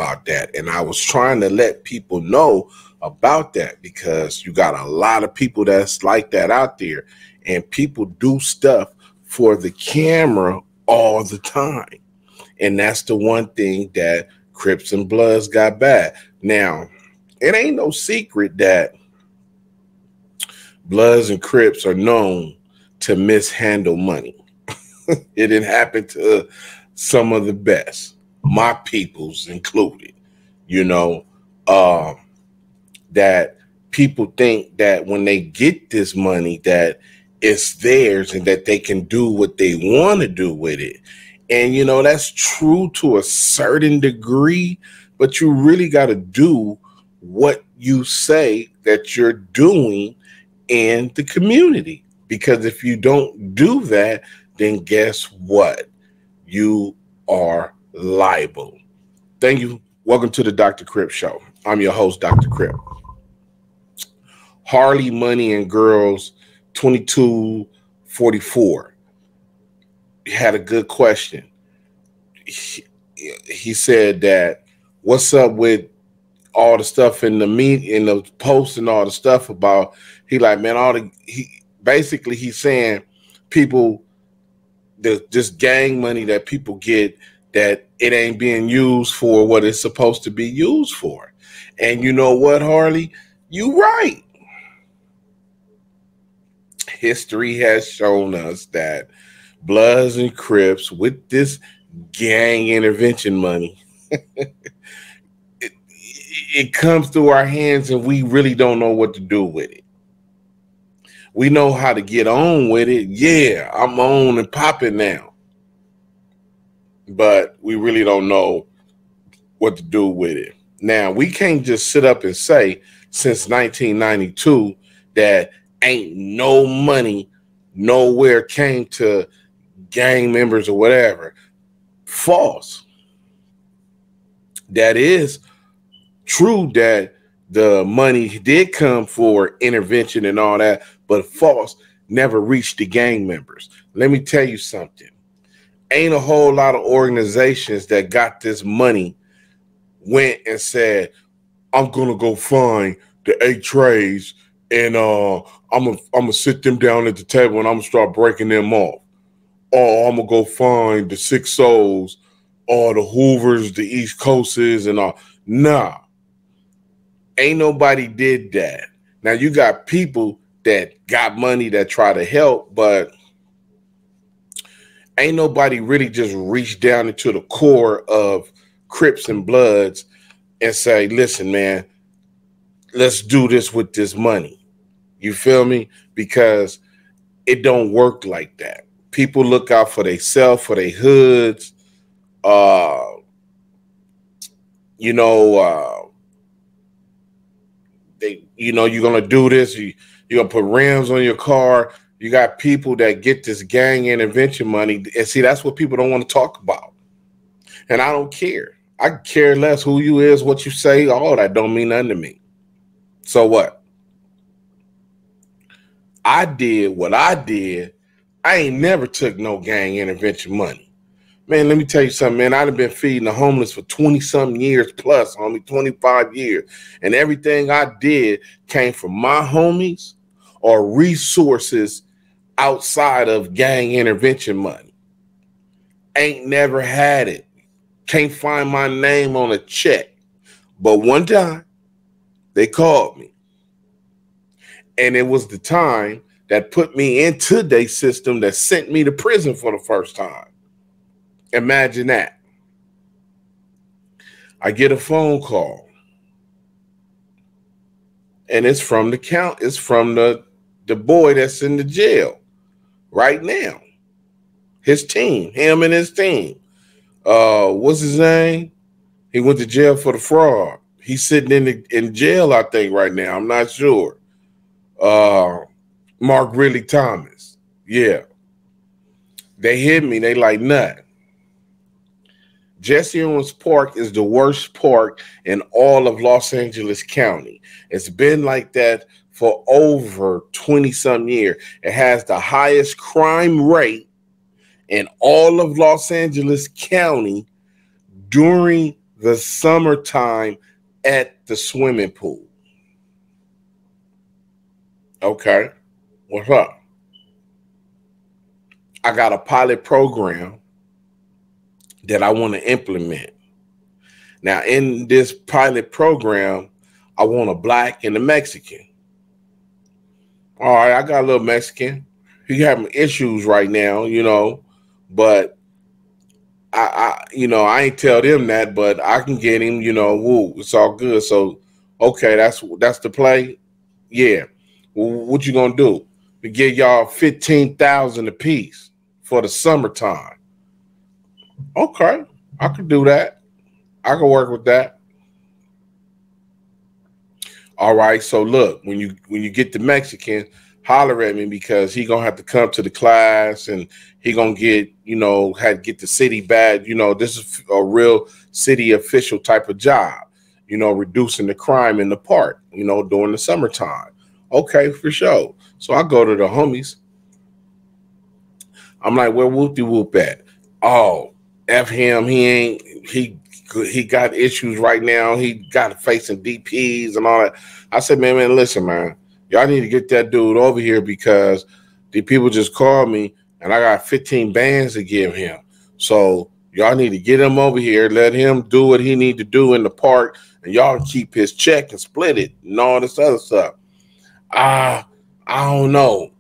about that. And I was trying to let people know about that because you got a lot of people that's like that out there, and people do stuff for the camera all the time. And that's the one thing that Crips and Bloods got bad. Now, it ain't no secret that Bloods and Crips are known to mishandle money. It didn't happen to some of the best, my peoples included, you know, that people think that when they get this money that it's theirs and that they can do what they want to do with it. And, you know, that's true to a certain degree, but you really got to do what you say that you're doing in the community. Because if you don't do that, then guess what? You are liable. Thank you. Welcome to the Dr. Crip Show. I'm your host, Dr. Crip. Harley, Money, and Girls 2244 had a good question. He said that, what's up with all the stuff in the in the post and all the stuff about, he like, man, he's saying people, this gang money that people get, that it ain't being used for what it's supposed to be used for. And you know what, Harley? You right. History has shown us that Bloods and Crips with this gang intervention money, it comes through our hands and we really don't know what to do with it. We know how to get on with it. Yeah, I'm on and popping now. But we really don't know what to do with it. Now, we can't just sit up and say since 1992 that ain't no money nowhere came to gang members or whatever. False. That is true that the money did come for intervention and all that, but false, never reached the gang members. Let me tell you something. Ain't a whole lot of organizations that got this money went and said, I'm going to go find the 8 trays and I'm gonna sit them down at the table and I'm going to start breaking them off. Or I'm going to go find the 6 Souls or the Hoovers, the East Coasters and all. Nah. Ain't nobody did that. Now you got people that got money that try to help, but ain't nobody really just reached down into the core of Crips and Bloods and say, listen, man, let's do this with this money. You feel me? Because it don't work like that. People look out for themselves, for their hoods. You're going to do this. You're going to put rims on your car. You got people that get this gang intervention money. And see, that's what people don't want to talk about. And I don't care. I care less who you is, what you say. All that don't mean nothing to me. So what? I did what I did. I ain't never took no gang intervention money. Man, let me tell you something, man. I've been feeding the homeless for 20-something years plus, homie, 25 years. And everything I did came from my homies or resources outside of gang intervention money. Ain't never had it. Can't find my name on a check. But one time, they called me. And it was the time that put me into their system that sent me to prison for the first time. Imagine that. I get a phone call. And it's from it's from the boy that's in the jail right now. His team, him and his team. What's his name? He went to jail for the fraud. He's sitting in jail, I think, right now. I'm not sure. Mark Ridley Thomas. Yeah. They hit me. They like nut. Jesse Owens Park is the worst park in all of Los Angeles County. It's been like that for over 20-some years. It has the highest crime rate in all of Los Angeles County during the summertime at the swimming pool. Okay, what's up? I got a pilot program that I want to implement. Now, in this pilot program, I want a black and a Mexican. All right, I got a little Mexican. He having issues right now, but I ain't tell them that, but I can get him, woo, it's all good. So, okay, that's the play. Yeah. Well, what you gonna do? We give y'all 15,000 a piece for the summertime. Okay, I could do that. I can work with that. All right. So look, when you get the Mexican, holler at me because he gonna have to come to the class and he gonna get, had to get the city badge. This is a real city official type of job, reducing the crime in the park, during the summertime. Okay, for sure. So I go to the homies. I'm like, where whoop-de-whoop at? Oh, F him. He got issues right now. He got facing DPs and all that. I said, man, listen, man. Y'all need to get that dude over here because the people just called me and I got 15 bands to give him. So y'all need to get him over here, let him do what he need to do in the park, and y'all can keep his check and split it and all this other stuff. I don't know.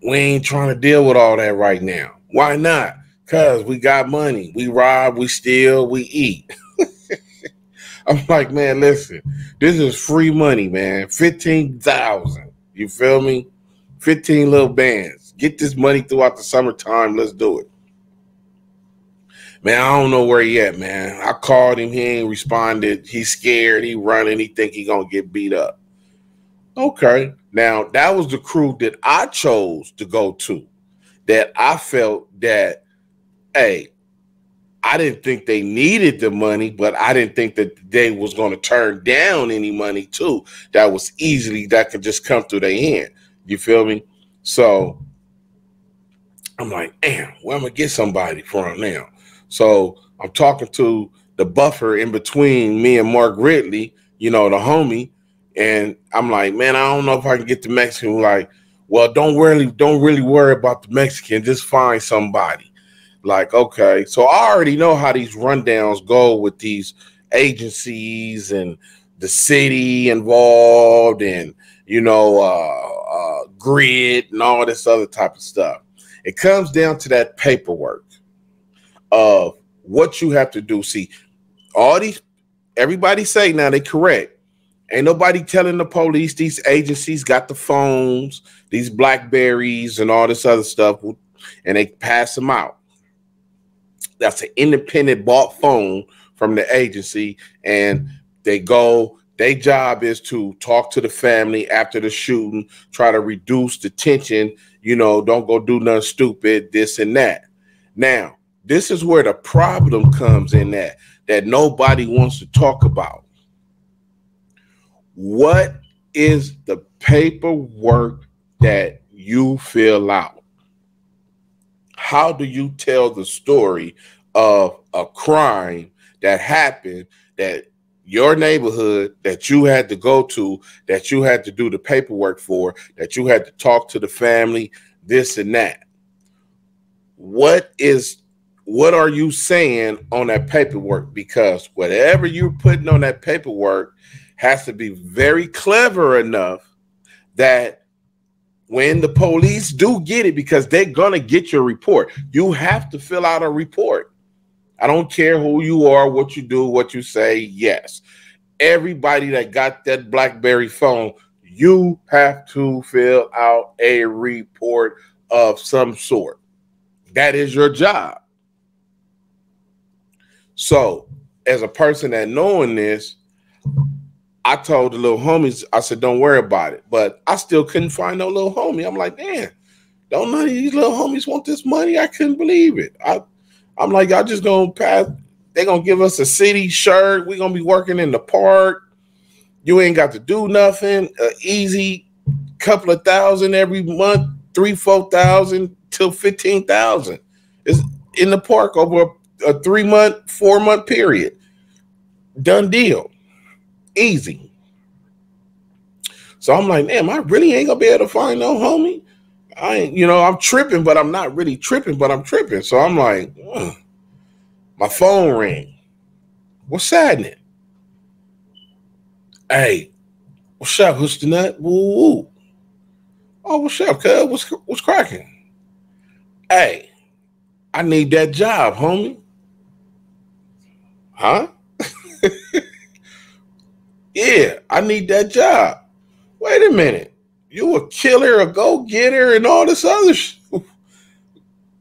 We ain't trying to deal with all that right now. Why not? Because we got money. We rob, we steal, we eat. I'm like, man, listen, this is free money, man. 15,000. You feel me? 15 little bands. Get this money throughout the summertime. Let's do it. Man, I don't know where he at, man. I called him. He ain't responded. He's scared. He running. He think he gonna get beat up. Okay. Now, that was the crew that I chose to go to, that I felt that, hey, I didn't think they needed the money, but I didn't think that they was going to turn down any money, too. That could just come through their hand. You feel me? So I'm like, damn, where am I going to get somebody from now? So I'm talking to the buffer in between me and Mark Ridley, the homie. And I'm like, man, I don't know if I can get the Mexican. Like, well, don't really worry about the Mexican. Just find somebody. Like, okay. So I already know how these rundowns go with these agencies and the city involved and, grid and all this other type of stuff. It comes down to that paperwork of what you have to do. See, everybody say now they correct. Ain't nobody telling the police. These agencies got the phones, these Blackberries and all this other stuff, and they pass them out. That's an independent bought phone from the agency, and they go. Their job is to talk to the family after the shooting, try to reduce the tension, don't go do nothing stupid, this and that. Now, this is where the problem comes in that nobody wants to talk about. What is the paperwork that you fill out? How do you tell the story of a crime that happened, that your neighborhood, that you had to go to, that you had to do the paperwork for, that you had to talk to the family, this and that? What are you saying on that paperwork? Because whatever you're putting on that paperwork has to be very clever enough that when the police do get it, because they're going to get your report, you have to fill out a report. I don't care who you are, what you do, what you say. Yes. Everybody that got that BlackBerry phone, you have to fill out a report of some sort. That is your job. So as a person that knowing this, I told the little homies, I said, don't worry about it. But I still couldn't find no little homie. I'm like, man, don't none of these little homies want this money? I couldn't believe it. I'm like, y'all just going to pass. They're going to give us a city shirt. We're going to be working in the park. You ain't got to do nothing. Easy couple of thousand every month, 3,000-4,000 till 15,000. It's in the park over a 3-month, 4-month period. Done deal. Easy. So I'm like, damn, I really ain't gonna be able to find no homie. I ain't, I'm tripping, but I'm not really tripping, but I'm tripping. So I'm like, my phone rang. What's happening? Hey, what's up? What's the nut? Woo. Oh, what's up, cuz? What's cracking? Hey, I need that job, homie. Huh? Yeah, I need that job. Wait a minute. You a killer, a go-getter, and all this other shit.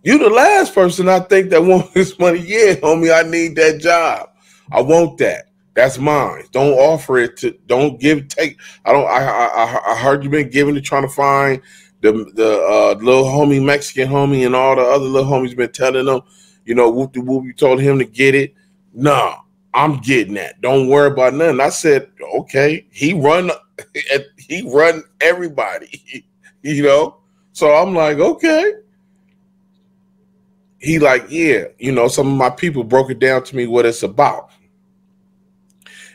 You the last person I think that want this money. Yeah, homie, I need that job. I want that. That's mine. Don't offer it to. Don't give. Take. I don't. I heard you been giving it, trying to find the little homie, Mexican homie, and all the other little homies been telling them. Whoop de whoop. You told him to get it. No, I'm getting that. Don't worry about nothing. I said, okay. He run everybody. So I'm like, okay. He like, yeah, some of my people broke it down to me what it's about.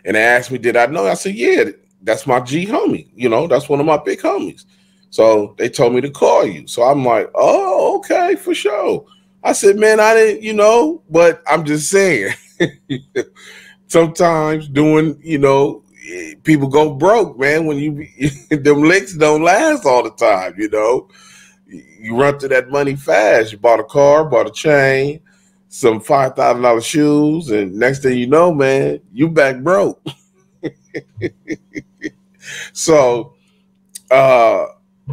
And they asked me, did I know? I said, yeah, that's my G homie. That's one of my big homies. So they told me to call you. So I'm like, oh, okay, for sure. I said, man, I didn't, but I'm just saying. Sometimes doing, people go broke, man, when them licks don't last all the time, You run through that money fast. You bought a car, bought a chain, some $5,000 shoes, and next thing you know, man, you back broke. So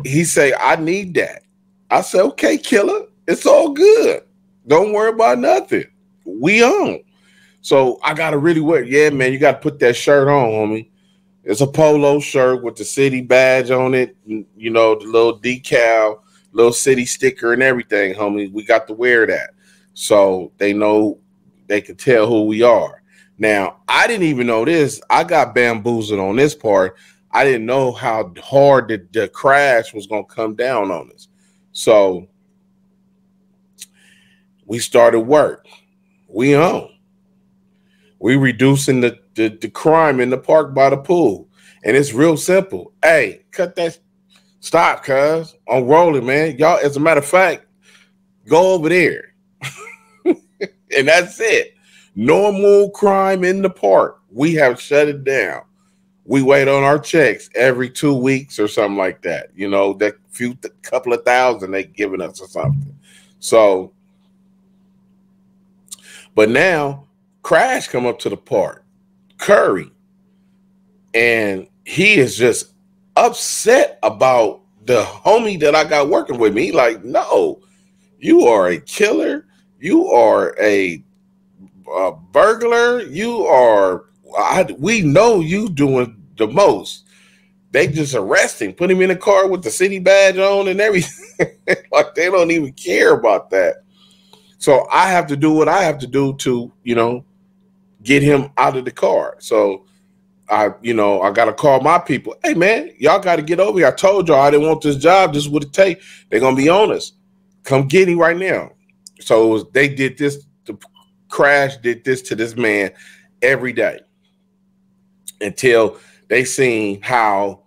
he say, I need that. I said, okay, killer, it's all good. Don't worry about nothing. We on. So I gotta really wear. Yeah, man, you gotta put that shirt on, homie. It's a polo shirt with the city badge on it, the little decal, little city sticker and everything, homie. We got to wear that. So they know, they can tell who we are. Now, I didn't even know this. I got bamboozled on this part. I didn't know how hard the crash was going to come down on us. So we started work. We on. We reducing the crime in the park by the pool. And it's real simple. Hey, cut that. Stop, cuz. I'm rolling, man. Y'all, as a matter of fact, go over there. And that's it. Normal crime in the park. We have shut it down. We wait on our checks every 2 weeks or something like that. That couple of thousand they giving us or something. So, but now Crash come up to the park, Curry, and he is just upset about the homie that I got working with me. Like, no, you are a killer. You are a burglar. You are. We know you doing the most. They just arrest him, put him in a car with the city badge on and everything. Like, they don't even care about that. So I have to do what I have to do to, get him out of the car. So I got to call my people. Hey, man, y'all got to get over here. I told y'all I didn't want this job. This is what it take. They're going to be honest. Come get him right now. So they did this. The Crash did this to this man every day until they seen how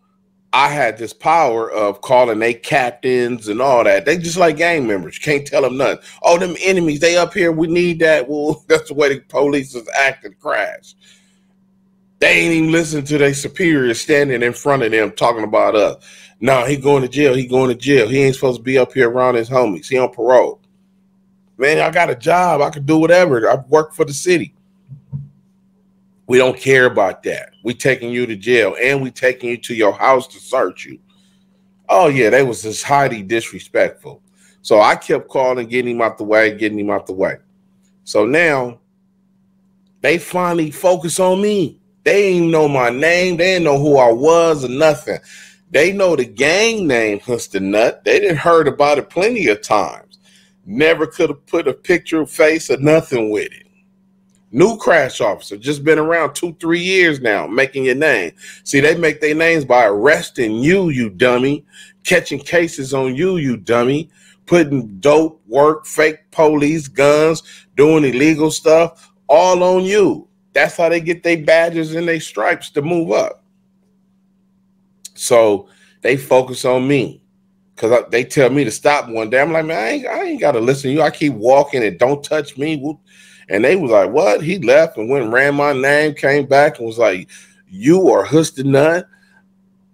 I had this power of calling they captains and all that. They just like gang members. You can't tell them nothing. Oh, them enemies, they up here. We need that. Well, that's the way the police is acting. Crash. They ain't even listen to their superiors standing in front of them talking about us. No, he going to jail. He going to jail. He ain't supposed to be up here around his homies. He on parole. Man, I got a job. I can do whatever. I work for the city. We don't care about that. We taking you to jail and we taking you to your house to search you. Oh, yeah, they was just highly disrespectful. So I kept calling, getting him out the way. So now they finally focus on me. They ain't know my name. They didn't know who I was or nothing. They know the gang name, Huster Nut. They didn't heard about it plenty of times. Never could have put a picture, face, or nothing with it. New crash officer, just been around 2-3 years now, making your name. See, they make their names by arresting you, you dummy, catching cases on you, you dummy, putting dope, work, fake police, guns, doing illegal stuff, all on you. That's how they get their badges and their stripes to move up. So they focus on me because they tell me to stop one day. I'm like, man, I ain't got to listen to you. I keep walking and don't touch me. And they was like, what? He left and went and ran my name, came back and was like, you are Husta Nut.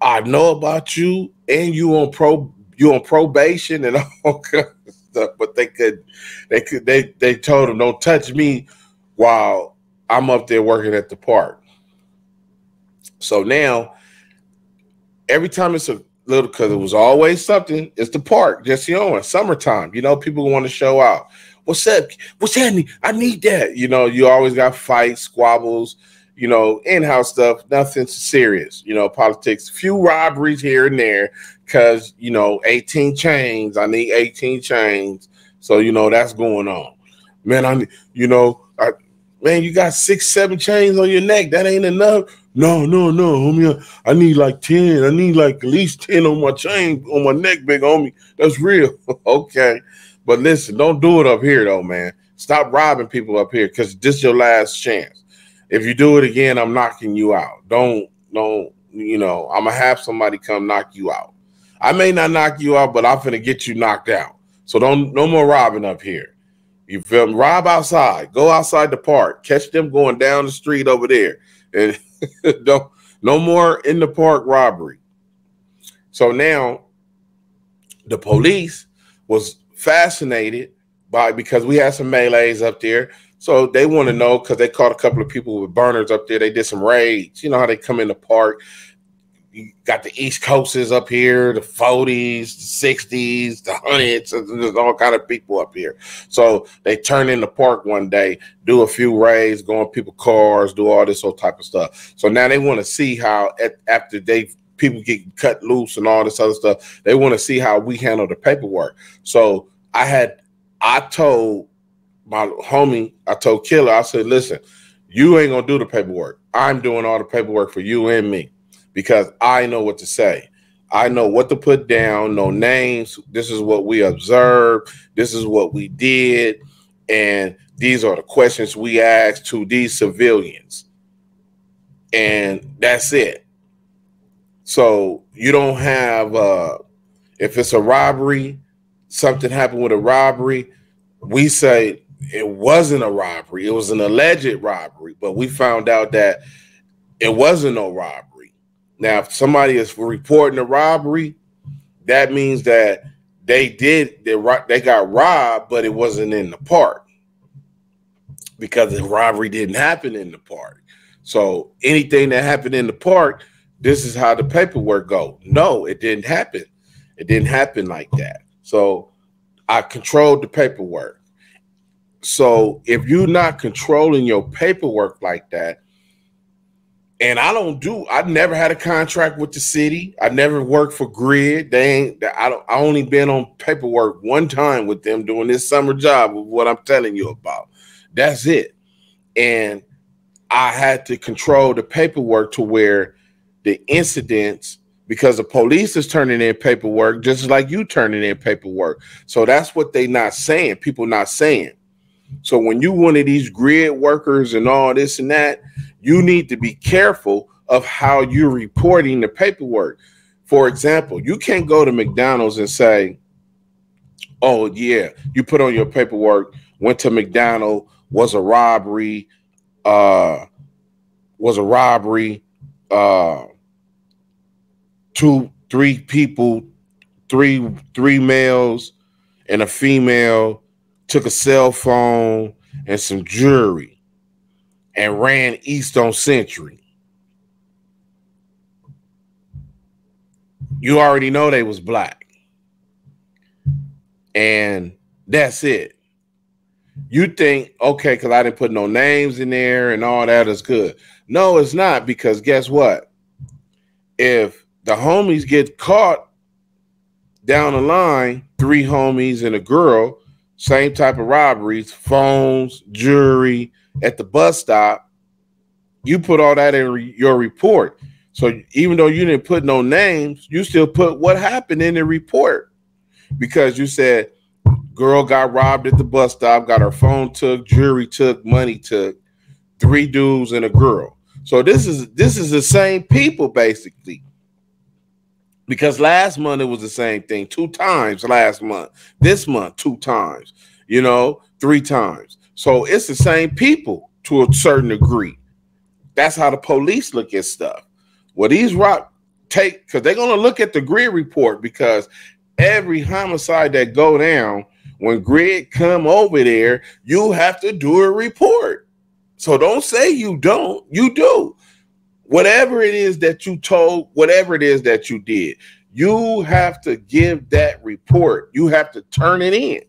I know about you, and you on probation and all kinds of stuff. But they told him don't touch me while I'm up there working at the park. So now every time it's a little, because it was always something, it's the park, Jesse Owens, summertime. You know, people want to show out. What's up? What's happening? I need that. You know, you always got fights, squabbles, you know, in-house stuff, nothing serious, you know, politics, few robberies here and there because, you know, 18 chains. I need 18 chains. So, you know, that's going on. Man, man, you got 6, 7 chains on your neck. That ain't enough. No, homie. I need like 10. I need like at least 10 on my chain, on my neck, big homie. That's real. Okay. But listen, don't do it up here, though, man. Stop robbing people up here because this is your last chance. If you do it again, I'm knocking you out. Don't, you know, I'm going to have somebody come knock you out. I may not knock you out, but I'm finna get you knocked out. So no more robbing up here. You feel me? Rob outside. Go outside the park. Catch them going down the street over there. And no more in the park robbery. So now the police was fascinated because we had some melees up there. So they want to know because they caught a couple of people with burners up there. They did some raids. You know how they come in the park. You got the East Coasters up here, the 40s, the 60s, the 100s. There's all kind of people up here. So they turn in the park one day, do a few raids, go on people's cars, do all this whole type of stuff. So now they want to see how after people get cut loose and all this other stuff, they want to see how we handle the paperwork. So I told my homie, I told Killer, I said, listen, you ain't going to do the paperwork. I'm doing all the paperwork for you and me because I know what to say. I know what to put down, no names. This is what we observed. This is what we did. And these are the questions we asked to these civilians. And that's it. So you don't have, if it's a robbery, something happened with a robbery, we say, it wasn't a robbery. It was an alleged robbery, but we found out that it wasn't no robbery. Now, if somebody is reporting a robbery, that means that they got robbed, but it wasn't in the park because the robbery didn't happen in the park. So anything that happened in the park, this is how the paperwork go. No, it didn't happen. It didn't happen like that. So I controlled the paperwork. So if you're not controlling your paperwork like that, and I never had a contract with the city. I never worked for Grid. I only been on paperwork one time with them doing this summer job of what I'm telling you about. That's it. And I had to control the paperwork to where the incidents, because the police is turning in paperwork just like you turning in paperwork. So that's what they not saying. People not saying. So when you one of these grid workers and all this and that, you need to be careful of how you're reporting the paperwork. For example, you can't go to McDonald's and say, oh, yeah, you put on your paperwork, went to McDonald's, was a robbery, three people, three males and a female, took a cell phone and some jewelry and ran east on Century. You already know they was black. And that's it. You think, okay, because I didn't put no names in there and all that is good. No, it's not, because guess what? If the homies get caught down the line, 3 homies and a girl, same type of robberies, phones, jewelry at the bus stop, you put all that in your report. So even though you didn't put no names, you still put what happened in the report, because you said girl got robbed at the bus stop, got her phone took, jewelry took, money took. 3 dudes and a girl. So this is the same people basically. Because last month it was the same thing 2 times last month. This month 2 times, 3 times. So it's the same people to a certain degree. That's how the police look at stuff. Well, these because they're going to look at the grid report, because every homicide that go down, when grid come over there, you have to do a report. So don't say you don't, you do. Whatever it is that you told, whatever it is that you did, you have to give that report. You have to turn it in.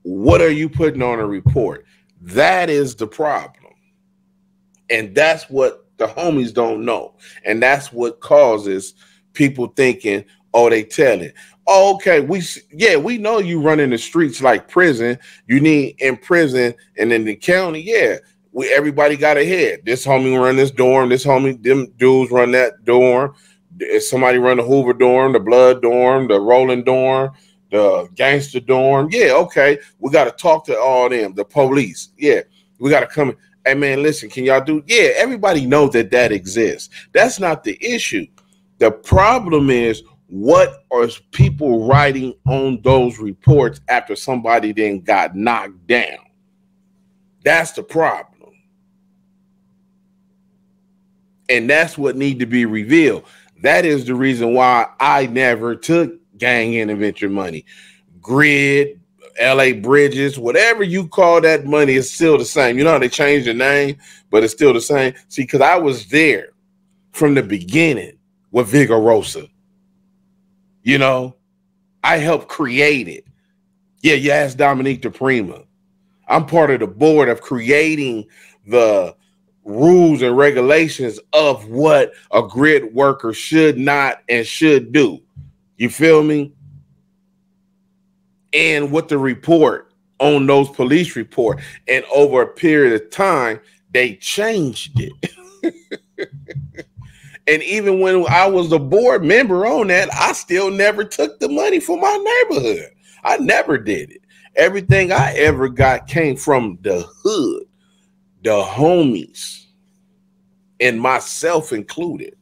What are you putting on a report? That is the problem. And that's what the homies don't know. And that's what causes people thinking, oh, they tell it. Oh, okay, we know you running the streets like prison. You need in prison and in the county, yeah. Everybody got a head. This homie run this dorm. This homie, them dudes run that dorm. Somebody run the Hoover dorm, the Blood dorm, the Rolling dorm, the Gangster dorm. Yeah, okay. We got to talk to all them. The police. Yeah, we got to come. Hey, man, listen, can y'all do? Yeah, everybody knows that exists. That's not the issue. The problem is, what are people writing on those reports after somebody then got knocked down? That's the problem. And that's what need to be revealed. That is the reason why I never took gang intervention money. Grid, LA Bridges, whatever you call that money is still the same. You know how they changed the name, but it's still the same. See, because I was there from the beginning with Vigorosa. I helped create it. Yeah, you asked Dominique DePrima. I'm part of the board of creating the rules and regulations of what a grid worker should not and should do. You feel me? And what the report on those police report. And over a period of time, they changed it. And even when I was a board member on that, I still never took the money for my neighborhood. I never did it. Everything I ever got came from the hood, the homies, and myself included.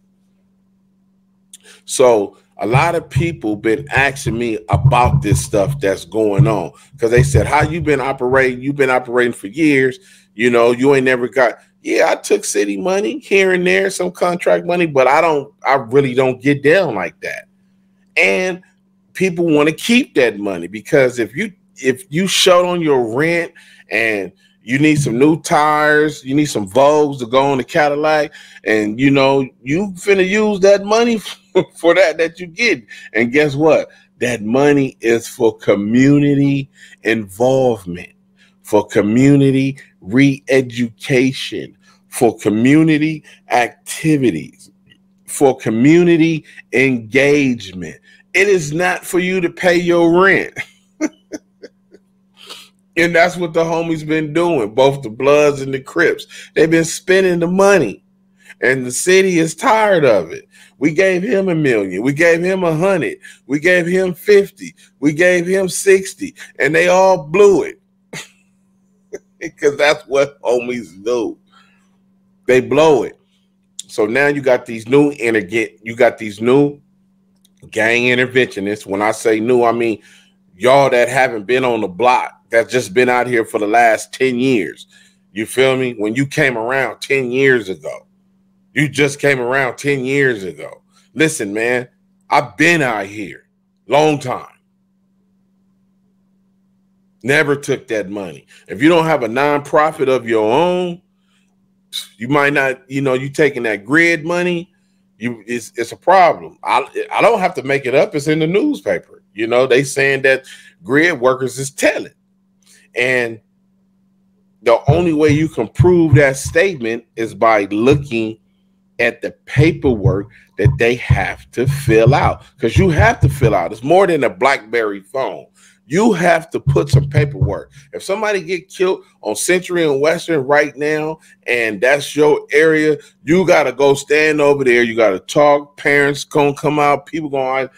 So a lot of people been asking me about this stuff that's going on, because they said, how you been operating? You've been operating for years. You ain't never got. Yeah, I took city money here and there, some contract money, but I really don't get down like that. And people want to keep that money, because if you shut on your rent and you need some new tires, you need some Vogues to go on the Cadillac, and you finna use that money for that you get. And guess what? That money is for community involvement, for community re-education, for community activities, for community engagement. It is not for you to pay your rent. And that's what the homies been doing, both the Bloods and the Crips. They've been spending the money, and the city is tired of it. We gave him $1 million. We gave him 100. We gave him 50. We gave him 60, and they all blew it. Because that's what homies do. They blow it. So now you got these new gang interventionists. When I say new, I mean y'all that haven't been on the block, that's just been out here for the last 10 years. You feel me? When you came around 10 years ago, you just came around 10 years ago. Listen, man, I've been out here long time. Never took that money. If you don't have a nonprofit of your own, you might not, you taking that grid money, it's a problem. I don't have to make it up. It's in the newspaper. They saying that grid workers is telling. And the only way you can prove that statement is by looking at the paperwork that they have to fill out. Because you have to fill out. It's more than a BlackBerry phone. You have to put some paperwork. If somebody get killed on Century and Western right now, and that's your area, you got to go stand over there. You got to talk. Parents going to come out. People going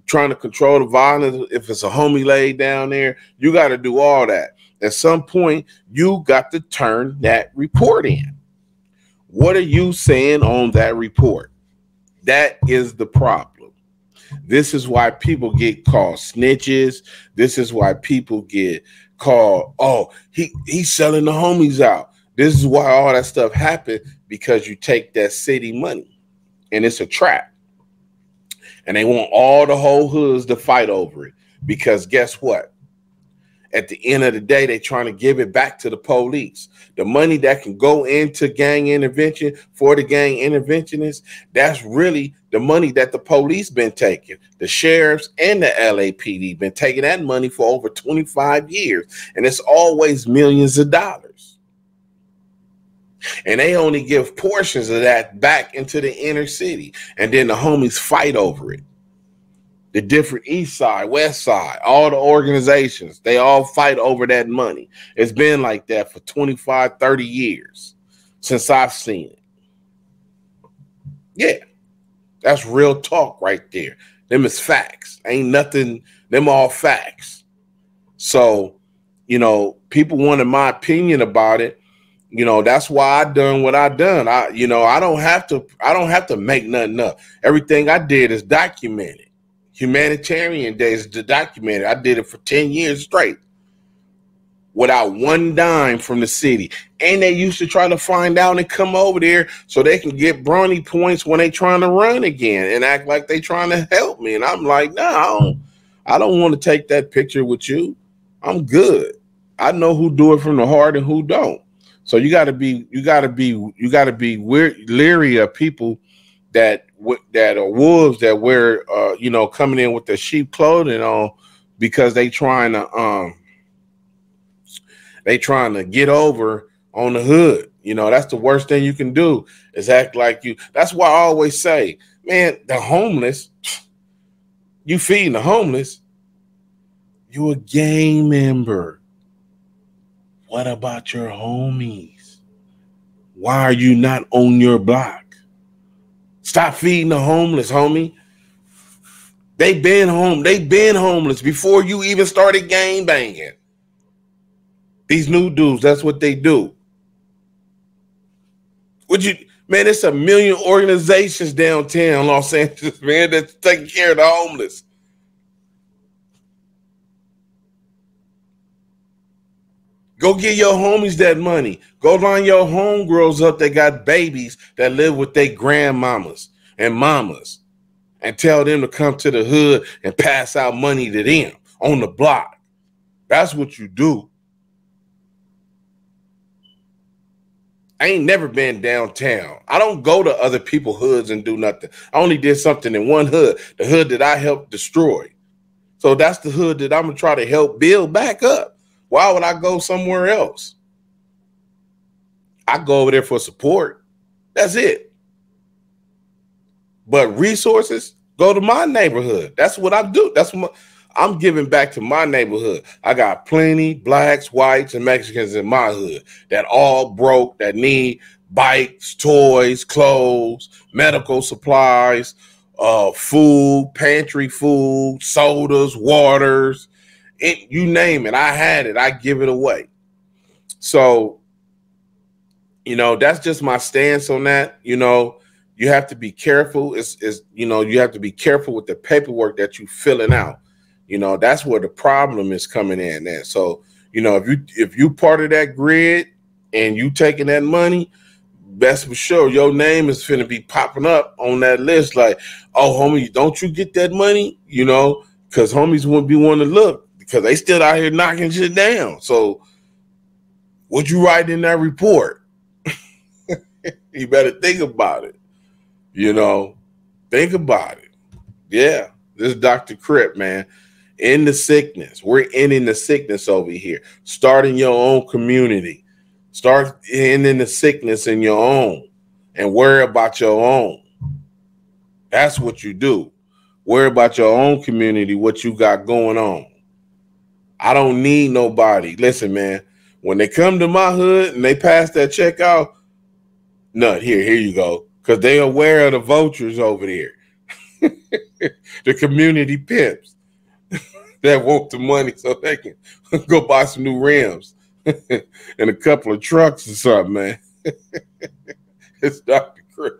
trying to control the violence. If it's a homie laid down there, you got to do all that. At some point, you got to turn that report in. What are you saying on that report? That is the problem. This is why people get called snitches. This is why people get called, oh, he's selling the homies out. This is why all that stuff happened, because you take that city money and it's a trap. And they want all the whole hoods to fight over it, because guess what? At the end of the day, they're trying to give it back to the police. The money that can go into gang intervention for the gang interventionists, that's really the money that the police been taking. The sheriffs and the LAPD been taking that money for over 25 years. And it's always millions of dollars. And they only give portions of that back into the inner city. And then the homies fight over it. The different east side, west side, all the organizations, they all fight over that money. It's been like that for 25, 30 years since I've seen it. Yeah, that's real talk right there. Them is facts. Ain't nothing, them all facts. So, you know, people wanted my opinion about it. You know, that's why I done what I done. I don't have to make nothing up. Everything I did is documented. Humanitarian Days is documented. I did it for 10 years straight without one dime from the city. And they used to try to find out and come over there so they can get brownie points when they trying to run again and act like they trying to help me. And I'm like, no, I don't want to take that picture with you. I'm good. I know who do it from the heart and who don't. So you got to be leery of people that are wolves that wear, coming in with their sheep clothing on, because they trying to get over on the hood. You know, that's the worst thing you can do, is act like you. That's why I always say, man, the homeless, you feeding the homeless, you a gang member. What about your homies? Why are you not on your block? Stop feeding the homeless, homie. They been home. They been homeless before you even started gang banging. These new dudes, that's what they do. Man, it's a million organizations downtown Los Angeles, man, that's taking care of the homeless. Go get your homies that money. Go line your homegirls up that got babies that live with their grandmamas and mamas, and tell them to come to the hood and pass out money to them on the block. That's what you do. I ain't never been downtown. I don't go to other people's hoods and do nothing. I only did something in one hood, the hood that I helped destroy. So that's the hood that I'm going to try to help build back up. Why would I go somewhere else? I go over there for support. That's it. But resources, go to my neighborhood. That's what I do. That's what I'm giving back to my neighborhood. I got plenty blacks, whites, and Mexicans in my hood that all broke, that need bikes, toys, clothes, medical supplies, food, pantry food, sodas, waters. You name it, I had it. I give it away. So, that's just my stance on that. You have to be careful. You have to be careful with the paperwork that you filling out. That's where the problem is coming in there. So, if you part of that grid and you taking that money, best for sure your name is finna be popping up on that list. Like, oh, homie, don't you get that money? Because homies wouldn't be wanting to look, because they still out here knocking shit down. So what you write in that report? You better think about it. Think about it. Yeah, this is Dr. Crip, man. In the sickness. We're ending the sickness over here. Starting your own community. Start ending the sickness in your own and worry about your own. That's what you do. Worry about your own community, what you got going on. I don't need nobody. Listen, man, when they come to my hood and they pass that check out, no, here you go. Because they aware of the vultures over there. The community pimps. that want the money so they can go buy some new rims and a couple of trucks or something, man. It's Dr. Crip.